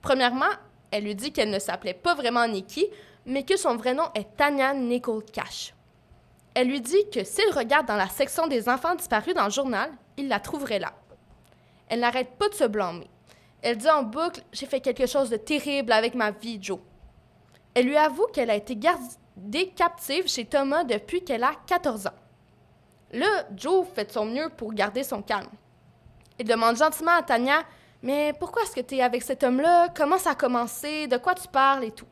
Premièrement, elle lui dit qu'elle ne s'appelait pas vraiment Nikki, mais que son vrai nom est Tanya Nicole Cash. Elle lui dit que s'il regarde dans la section des enfants disparus dans le journal, il la trouverait là. Elle n'arrête pas de se blâmer. Elle dit en boucle « J'ai fait quelque chose de terrible avec ma vie, Joe ». Elle lui avoue qu'elle a été gardée captive chez Thomas depuis qu'elle a 14 ans. Là, Joe fait de son mieux pour garder son calme. Il demande gentiment à Tanya « Mais pourquoi est-ce que tu es avec cet homme-là? Comment ça a commencé? De quoi tu parles? » et tout.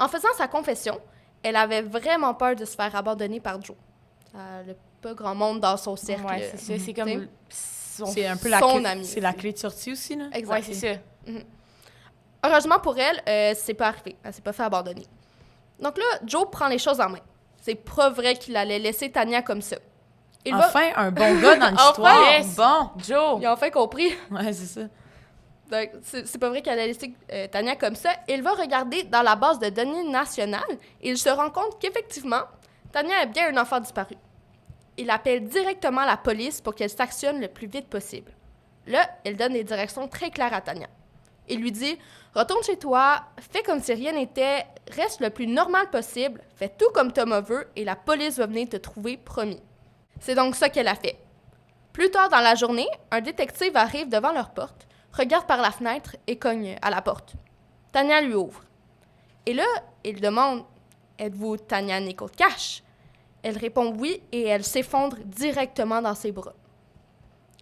En faisant sa confession, elle avait vraiment peur de se faire abandonner par Joe. Elle n'a pas grand monde dans son cercle. Ouais, c'est ça. C'est t'sais. comme son... C'est un peu son clé, ami. c'est la clé de sortie aussi, là. Exact. Ouais, c'est ça. Heureusement pour elle, c'est pas arrivé. Elle s'est pas fait abandonner. Donc là, Joe prend les choses en main. C'est pas vrai qu'il allait laisser Tanya comme ça. Enfin, un bon gars dans l'histoire. Enfin, yes. Bon. Joe! Ils ont enfin compris. Ouais, c'est ça. Donc, c'est pas vrai qu'elle a laissé Tania comme ça. Il va regarder dans la base de données nationale et il se rend compte qu'effectivement, Tania est bien un enfant disparu. Il appelle directement la police pour qu'elle s'actionne le plus vite possible. Là, il donne des directions très claires à Tania. Il lui dit « Retourne chez toi, fais comme si rien n'était, reste le plus normal possible, fais tout comme Thomas veut et la police va venir te trouver, promis. » C'est donc ça qu'elle a fait. Plus tard dans la journée, un détective arrive devant leur porte, regarde par la fenêtre et cogne à la porte. Tania lui ouvre. Et là, il demande « Êtes-vous Tania Nicole Cash? » Elle répond oui et elle s'effondre directement dans ses bras.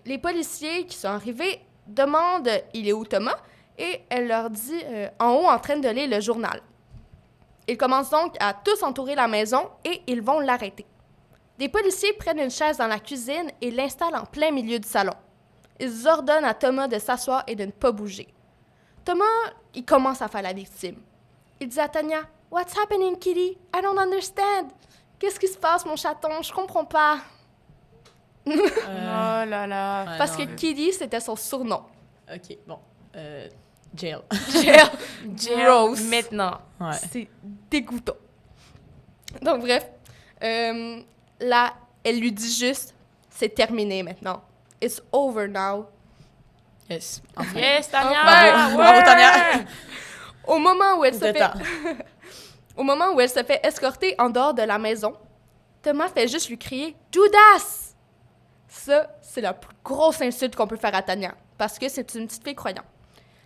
Les policiers qui sont arrivés demandent « Il est où Thomas? » et elle leur dit en haut en train de lire le journal. Ils commencent donc à tous entourer la maison et ils vont l'arrêter. Des policiers prennent une chaise dans la cuisine et l'installent en plein milieu du salon. Ils ordonnent à Thomas de s'asseoir et de ne pas bouger. Thomas, il commence à faire la victime. Il dit à Tania « What's happening, Kitty? I don't understand. Qu'est-ce qui se passe, mon chaton? Je comprends pas. » Oh là là. Ouais, Parce non, que Kitty, c'était son surnom. OK, bon. Jail. Jill, Gross. maintenant. Ouais. C'est dégoûtant. Donc, bref. Là, elle lui dit juste « C'est terminé maintenant. It's over now. » Yes. Enfin. Yes, Tania! Bravo. Ouais. Bravo, Tania. Au moment où elle se C'était fait... temps. Au moment où elle se fait escorter en dehors de la maison, Thomas fait juste lui crier « Judas! » Ça, c'est la plus grosse insulte qu'on peut faire à Tania, parce que c'est une petite fille croyante.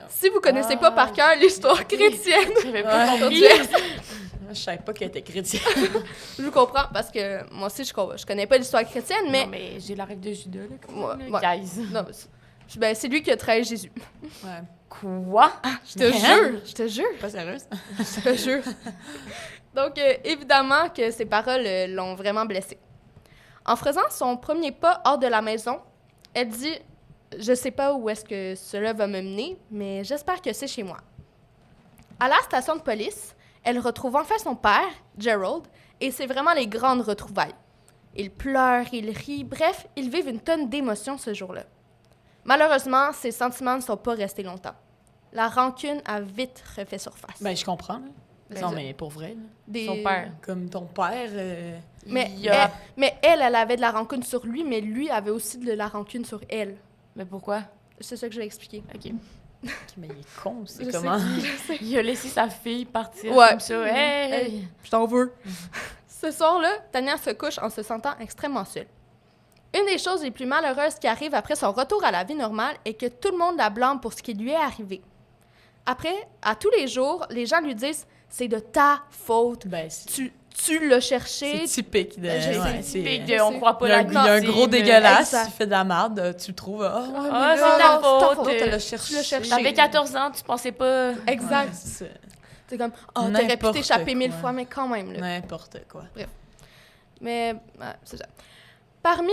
Si vous connaissez pas par cœur l'histoire chrétienne, J'avais pas Ouais. compris. Je savais pas qu'elle était chrétienne. je vous comprends, parce que moi aussi, je connais pas l'histoire chrétienne, mais... Non, mais j'ai la règle de Judas, là, quand Ouais, même, ouais. là, guys. Non, mais c'est lui qui a trahi Jésus. Ouais. Quoi? Je te jure, je te jure. Pas sérieuse? Je te jure. Donc, évidemment que ces paroles l'ont vraiment blessée. En faisant son premier pas hors de la maison, elle dit « Je sais pas où est-ce que cela va me mener, mais j'espère que c'est chez moi. » À la station de police, elle retrouve enfin son père, Gerald, et c'est vraiment les grandes retrouvailles. Il pleure, il rit, bref, ils vivent une tonne d'émotions ce jour-là. Malheureusement, ses sentiments ne sont pas restés longtemps. La rancune a vite refait surface. Ben, je comprends. Là. Ben, Non, ça- mais pour vrai. Là. Son père. Comme ton père. Mais, Il y a- elle avait de la rancune sur lui, mais lui avait aussi de la rancune sur elle. Mais pourquoi? C'est ça que je vais expliquer. OK. Mais il est con, c'est Je comment? sais. Il a laissé sa fille partir Ouais. comme ça. Hey! Je t'en veux. Ce soir-là, Tania se couche en se sentant extrêmement seule. Une des choses les plus malheureuses qui arrivent après son retour à la vie normale est que tout le monde la blâme pour ce qui lui est arrivé. Après, à tous les jours, les gens lui disent « C'est de ta faute. Ben, c'est Tu l'as cherché. c'est » typique. De, Je sais, ouais, C'est typique je de on sais. croit pas Il y a, la il y a un victime. gros dégueulasse, Exact. il fait de la merde, tu le trouves. Ah, mais c'est là, ta non, faute. c'est ta Tu l'as Tu l'as cherché. cherché. T'avais 14 ans, tu pensais pas... Exact. Ouais, c'est ça. C'est comme « Oh, t'aurais pu N'importe t'échapper 1000 quoi. fois, mais quand même. » là. N'importe quoi. Mais c'est ça. Parmi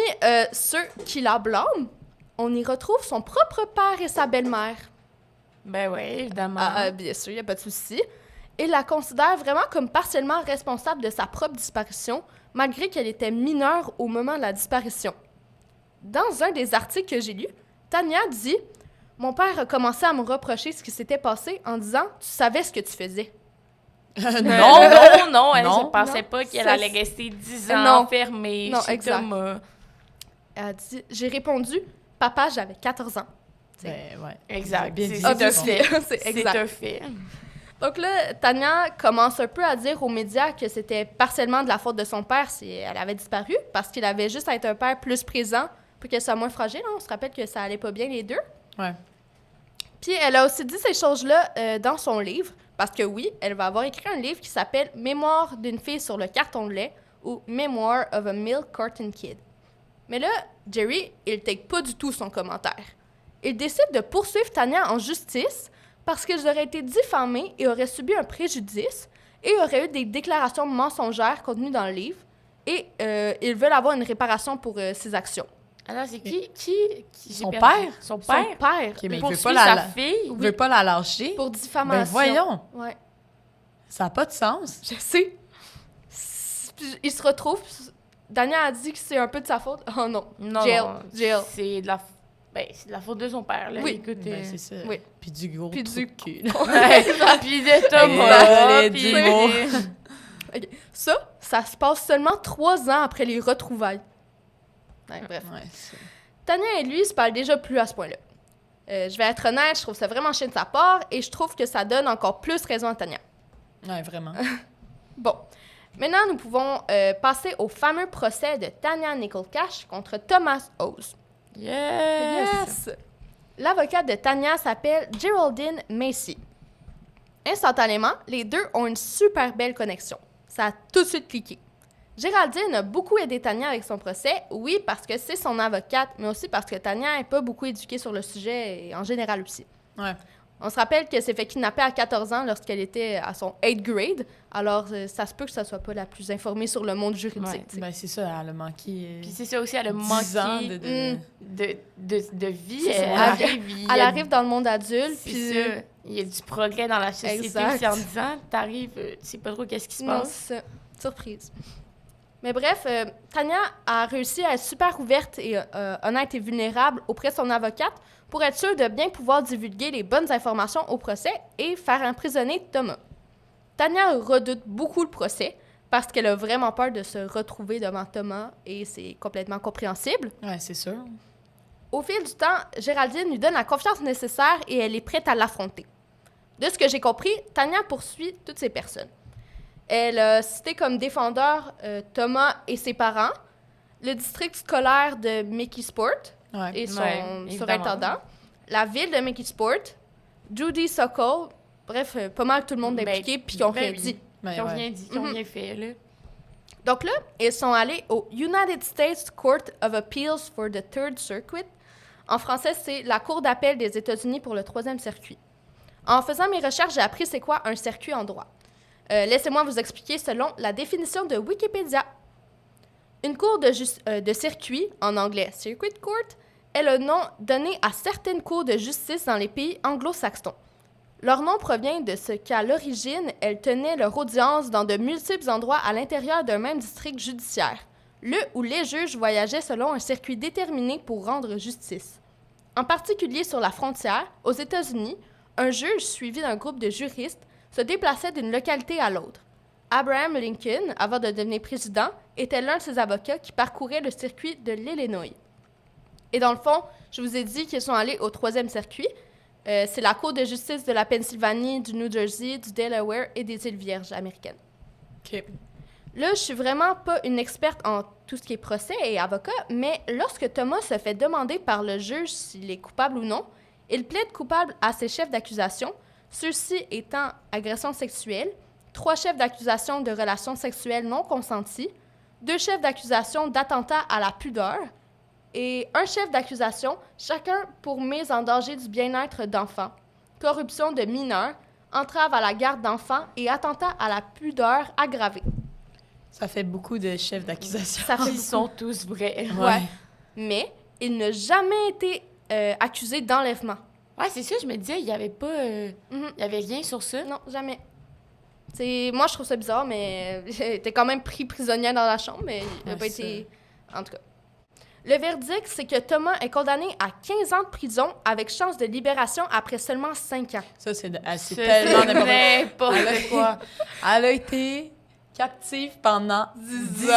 ceux qui la blâment, on y retrouve son propre père et sa belle-mère. Ben oui, évidemment. Bien sûr, il n'y a pas de souci. Et la considère vraiment comme partiellement responsable de sa propre disparition, malgré qu'elle était mineure au moment de la disparition. Dans un des articles que j'ai lus, Tania dit « Mon père a commencé à me reprocher ce qui s'était passé en disant « Tu savais ce que tu faisais. Non, elle Non. ne pensait Non. pas qu'elle Ça, allait rester 10 ans Non. enfermée Non, chez exact. Thomas. » Elle a dit « J'ai répondu « Papa, j'avais 14 ans. » Ben, ouais. Exact. Bien C'est dit. c'est un Obviously. fait. C'est exact. C'est un fait. Donc là, Tania commence un peu à dire aux médias que c'était partiellement de la faute de son père si elle avait disparu, parce qu'il avait juste à être un père plus présent pour qu'elle soit moins fragile. On se rappelle que ça allait pas bien les deux. Ouais. Puis elle a aussi dit ces choses-là dans son livre, parce que oui, elle va avoir écrit un livre qui s'appelle « Mémoire d'une fille sur le carton de lait » ou « Memoir of a Milk Carton Kid ». Mais là, Jerry, il take pas du tout son commentaire. Il décide de poursuivre Tania en justice parce qu'ils auraient été diffamés et auraient subi un préjudice et auraient eu des déclarations mensongères contenues dans le livre. Et ils veulent avoir une réparation pour ces actions. Alors, c'est qui j'ai Son perdu? père? Son Son père? père, Ok, mais il Poursuit veut pas sa la fille? il veut pas la lâcher. pour Ben diffamation. voyons, Ouais, ça n'a pas de sens. je sais. Puis il se retrouve Daniel a dit que c'est un peu de sa faute. Oh non. Non, Jail. non, Jail. c'est de la faute de son père, là. Oui. Écoute, Ben, c'est ça. Oui. Puis du gros Puis trou du de cul. ouais, puis de Thomas, les puis... dix mots. OK. Ça se passe seulement 3 ans après les retrouvailles. Ouais, bref. Ouais, c'est- Tania et lui se parlent déjà plus à ce point-là. Je vais être honnête, je trouve ça vraiment chiant de sa part et je trouve que ça donne encore plus raison à Tania. ouais, vraiment. Bon. Maintenant, nous pouvons passer au fameux procès de Tanya Nicole Cash contre Thomas Hose. Yes! L'avocate de Tanya s'appelle Geraldine Macy. Instantanément, les deux ont une super belle connexion. Ça a tout de suite cliqué. Géraldine a beaucoup aidé Tanya avec son procès, oui, parce que c'est son avocate, mais aussi parce que Tanya n'est pas beaucoup éduquée sur le sujet et en général aussi. Ouais. On se rappelle qu'elle s'est fait kidnapper à 14 ans lorsqu'elle était à son 8th grade, alors ça se peut que ça soit pas la plus informée sur le monde juridique. Ouais. tu sais. Ben, c'est ça, elle a manqué. Puis c'est ça aussi, elle a 10 manqué ans de... de vie. C'est ça. Elle arrive, il y Elle a- arrive dans le monde adulte, c'est puis... ça. Il y a du progrès dans la société. Exact. Puis en 10 ans, t'arrives, tu sais pas trop qu'est-ce qui se Non, passe. c'est ça. Surprise. Mais bref, Tania a réussi à être super ouverte et honnête et vulnérable auprès de son avocate pour être sûre de bien pouvoir divulguer les bonnes informations au procès et faire emprisonner Thomas. Tania redoute beaucoup le procès parce qu'elle a vraiment peur de se retrouver devant Thomas et c'est complètement compréhensible. Ouais, c'est sûr. Au fil du temps, Géraldine lui donne la confiance nécessaire et elle est prête à l'affronter. De ce que j'ai compris, Tania poursuit toutes ces personnes. Elle a cité comme défendeur Thomas et ses parents, le district scolaire de Mickey Sport Ouais. et son Ouais, surintendant, la ville de Mickey Sport, Judy Sokol, bref, pas mal tout le monde Ben, impliqué puis qui ont rien oui. dit. Ben, Ils ont ouais. rien dit, ils ont Mhm. rien fait, là. Donc là, ils sont allés au United States Court of Appeals for the Third Circuit. En français, c'est la Cour d'appel des États-Unis pour le troisième circuit. En faisant mes recherches, j'ai appris c'est quoi un circuit en droit. Laissez-moi vous expliquer selon la définition de Wikipédia. Une cour de circuit, en anglais Circuit Court, est le nom donné à certaines cours de justice dans les pays anglo-saxons. Leur nom provient de ce qu'à l'origine, elles tenaient leur audience dans de multiples endroits à l'intérieur d'un même district judiciaire, le où les juges voyageaient selon un circuit déterminé pour rendre justice. En particulier sur la frontière, aux États-Unis, un juge suivi d'un groupe de juristes se déplaçait d'une localité à l'autre. Abraham Lincoln, avant de devenir président, était l'un de ses avocats qui parcourait le circuit de l'Illinois. Et dans le fond, je vous ai dit qu'ils sont allés au troisième circuit. C'est la Cour de justice de la Pennsylvanie, du New Jersey, du Delaware et des îles Vierges américaines. OK. Là, je suis vraiment pas une experte en tout ce qui est procès et avocat, mais lorsque Thomas se fait demander par le juge s'il est coupable ou non, il plaide coupable à ses chefs d'accusation, ceux-ci étant agression sexuelle, 3 chefs d'accusation de relations sexuelles non consenties, 2 chefs d'accusation d'attentat à la pudeur et 1 chef d'accusation, chacun pour mise en danger du bien-être d'enfants, corruption de mineurs, entrave à la garde d'enfants et attentat à la pudeur aggravée. Ça fait beaucoup de chefs d'accusation. Ça fait Ils sont tous vrais. Ouais. Mais il n'a jamais été accusé d'enlèvement. Ouais, c'est ça, je me disais, il y avait pas... Mhm. Il y avait rien sur ça. Non, jamais. Moi, je trouve ça bizarre, mais t'es quand même pris prisonnière dans la chambre, mais il n'a Ouais, pas été... En tout cas. Le verdict, c'est que Thomas est condamné à 15 ans de prison avec chance de libération après seulement 5 ans. Ça, c'est C'est tellement n'importe n'importe quoi. Elle a été captive pendant 10 ans,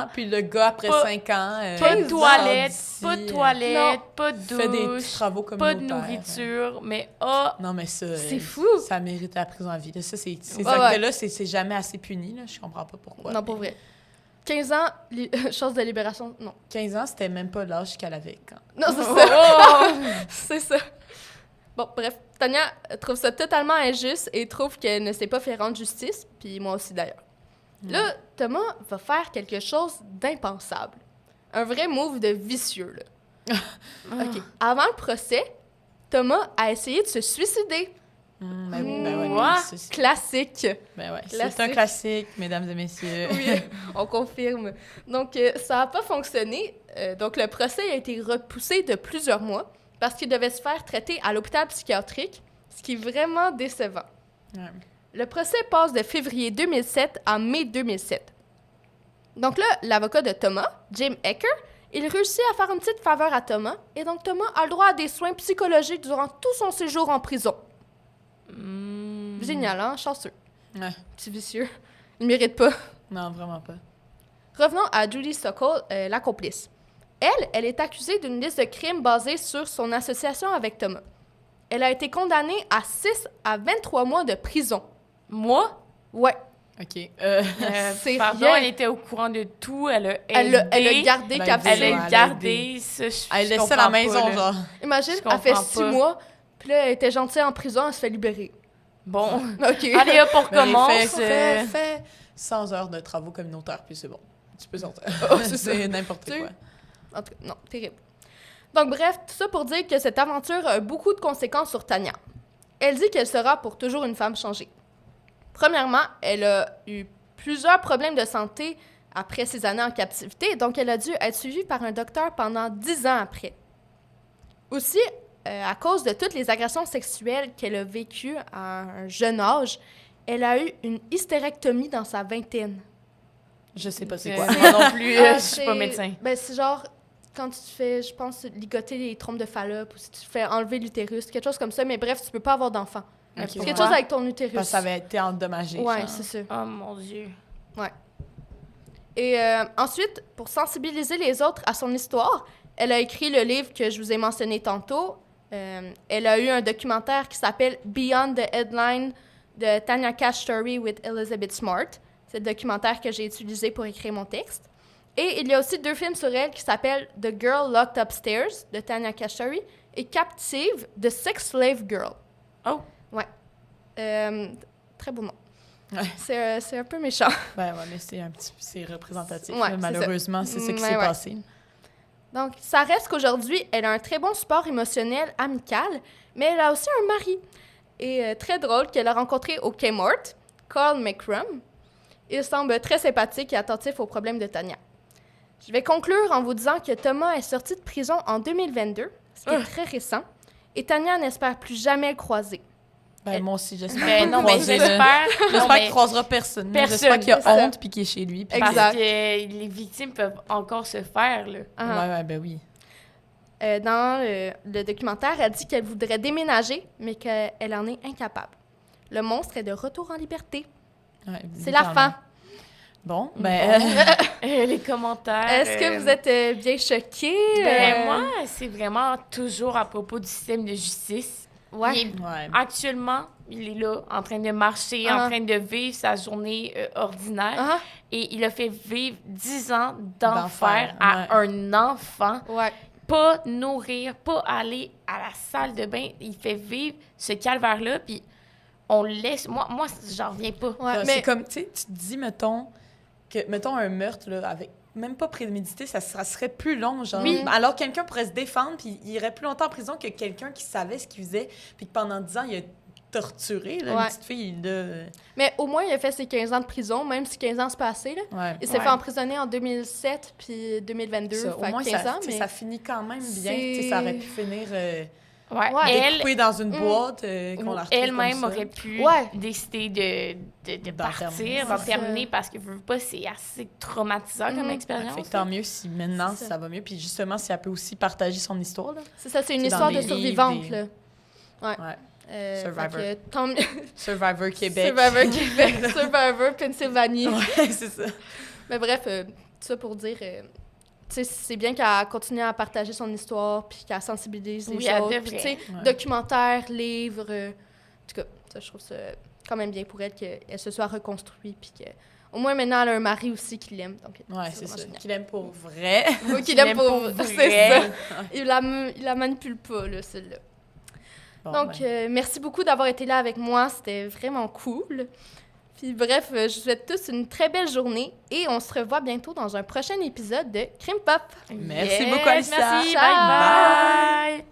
ans. puis le gars, après Pas- 5 ans... Pas de 15 ans toilette, d'ici, pas de toilette, Non. pas de fait des douche, travaux pas communautaires. de nourriture, mais oh, Non, mais ça... C'est fou! Ça mérite la prison à vie. Là. Ça, ces Ouais, actes-là, c'est jamais assez puni. Là. Je comprends pas pourquoi. Non, pour vrai. 15 ans, chance de libération, non. 15 ans, c'était même pas l'âge qu'elle avait quand. Non, c'est Oh! ça. C'est ça. Bon, bref, Tania trouve ça totalement injuste et trouve qu'elle ne s'est pas fait rendre justice, puis moi aussi d'ailleurs. Là, Thomas va faire quelque chose d'impensable. Un vrai move de vicieux, là. OK. Avant le procès, Thomas a essayé de se suicider. Ben ouais, Quoi? mais ça, Classique. ben ouais, c'est Classique. un classique, mesdames et messieurs. Oui, on confirme. Donc, ça n'a pas fonctionné. Donc, le procès a été repoussé de plusieurs mois parce qu'il devait se faire traiter à l'hôpital psychiatrique, ce qui est vraiment décevant. Ouais. Le procès passe de février 2007 à mai 2007. Donc là, l'avocat de Thomas, Jim Ecker, il réussit à faire une petite faveur à Thomas, et donc Thomas a le droit à des soins psychologiques durant tout son séjour en prison. Génial, hein? Chanceux. Ouais. Petit vicieux. Il ne mérite pas. Non, vraiment pas. Revenons à Judy Sokol, la complice. Elle est accusée d'une liste de crimes basée sur son association avec Thomas. Elle a été condamnée à 6 à 23 mois de prison. Moi? Ouais. OK. C'est Pardon, rien. elle était au courant de tout. Elle a Elle a aidé. gardé Elle a capsule. Elle Ouais, a elle a gardé ça. Elle je laissait comprends la pas, maison, là. genre. Imagine, Je elle fait comprends 6 pas. mois, puis là, elle était gentille en prison, elle se fait libérer. Bon. OK. Allez, hop, on Mais recommence. fais 100 heures de travaux communautaires, puis c'est bon. Tu peux sortir. Oh, c'est ça. C'est n'importe Tu- quoi. En tout cas, non, terrible. Donc, bref, tout ça pour dire que cette aventure a beaucoup de conséquences sur Tanya. Elle dit qu'elle sera pour toujours une femme changée. Premièrement, elle a eu plusieurs problèmes de santé après ses années en captivité, donc elle a dû être suivie par un docteur pendant 10 ans après. Aussi, à cause de toutes les agressions sexuelles qu'elle a vécues à un jeune âge, elle a eu une hystérectomie dans sa vingtaine. Je sais pas c'est Euh, quoi. Moi non plus, Ah, je suis pas médecin. Ben, c'est genre, quand tu te fais, je pense, ligoter les trompes de Fallope ou si tu te fais enlever l'utérus, quelque chose comme ça, mais bref, tu peux pas avoir d'enfant. Ok. C'est quelque chose avec ton utérus. Parce que ça avait été endommagé. Ouais, genre. c'est ça. Oh mon Dieu. Et ensuite, pour sensibiliser les autres à son histoire, elle a écrit le livre que je vous ai mentionné tantôt. Elle a eu un documentaire qui s'appelle Beyond the Headline de Tanya Cash Story with Elizabeth Smart. C'est le documentaire que j'ai utilisé pour écrire mon texte. Et il y a aussi 2 films sur elle qui s'appellent The Girl Locked Upstairs de Tanya Cash Story et Captive, The Sex Slave Girl. Oh. Ouais. Très beau nom. Ouais. C'est un peu méchant. Ben ouais, mais c'est représentatif. Ouais, là, c'est malheureusement, c'est ça qui Ouais, s'est ouais. passé. Donc, ça reste qu'aujourd'hui, elle a un très bon support émotionnel, amical, mais elle a aussi un mari. Et très drôle qu'elle a rencontré au Kmart, Carl McCrum. Il semble très sympathique et attentif aux problèmes de Tanya. Je vais conclure en vous disant que Thomas est sorti de prison en 2022, ce qui est très récent, et Tanya n'espère plus jamais le croiser. Ben moi aussi, j'espère. Mais pas non, le mais croiser, là. j'espère. J'espère qu'il croisera personne. Personne, J'espère qu'il a c'est ça. honte puis qu'il est chez lui. Puis Exact. Parce que les victimes peuvent encore se faire, là. Ah. Ouais, ben oui. Dans le documentaire, elle dit qu'elle voudrait déménager, mais qu'elle en est incapable. Le monstre est de retour en liberté. Ouais, C'est la littéralement. fin. Bon, ben... Les commentaires. Est-ce que vous êtes bien choqués? Ben, moi, c'est vraiment toujours à propos du système de justice. Ouais. Il est- Ouais. Actuellement, il est là, en train de marcher, Ah. en train de vivre sa journée ordinaire. Ah, Et il a fait vivre 10 ans D'enfer, d'enfer à un enfant. ouais. Pas nourrir, pas aller à la salle de bain. Il fait vivre ce calvaire-là, puis on le laisse. Moi j'en reviens pas. Ouais, C'est mais comme, tu sais, tu te dis, mettons un meurtre, là, avec même pas prémédité, ça serait plus long, genre. Oui. Alors, quelqu'un pourrait se défendre, puis il irait plus longtemps en prison que quelqu'un qui savait ce qu'il faisait, puis que pendant 10 ans, il a torturé, là, Ouais. une petite fille, là. mais au moins, il a fait ses 15 ans de prison, même si 15 ans se passaient. Là. Ouais. Il s'est Ouais. fait emprisonner en 2007 puis 2022, Ça, au fait moins, 15 ça, ans. tu sais, Mais ça finit quand même bien. c'est- Tu sais, ça aurait pu finir Ouais. Ouais. Elle, découpé dans une Mm. boîte, qu'on la retrouve elle-même comme ça. aurait pu Ouais. décider de D'en partir, terminer. d'en C'est terminer, ça. parce que veux pas, c'est assez traumatisant comme Mhm. expérience. Fait que tant mieux si maintenant C'est ça. ça va mieux. Puis justement, si elle peut aussi partager son histoire, là. c'est ça, c'est une C'est dans histoire de des survivante. livres, Là. Ouais. fait Survivor. que tant mieux. Survivor Québec. Survivor Québec, Survivor Pennsylvanie. Ouais, c'est ça. Mais bref, tout ça pour dire, tu sais, c'est bien qu'elle continue à partager son histoire puis qu'elle sensibilise les Oui, elle autres. devrait. Puis, tu sais, Ouais. documentaires, livres, en tout cas, ça, je trouve ça quand même bien pour elle qu'elle se soit reconstruite puis que au moins maintenant elle a un mari aussi qui l'aime. Donc, Ouais, c'est vraiment ça. génial. Qu'il aime pour vrai. Moi qui Qu'il l'aime l'aime pour pour c'est vrai. ça. Il la manipule pas, là, celle-là. Bon, Donc, ben, merci beaucoup d'avoir été là avec moi. C'était vraiment cool. Puis bref, je vous souhaite tous une très belle journée et on se revoit bientôt dans un prochain épisode de Crime Pop. Merci Yes, beaucoup, Alissa. Merci, Ciao. bye bye.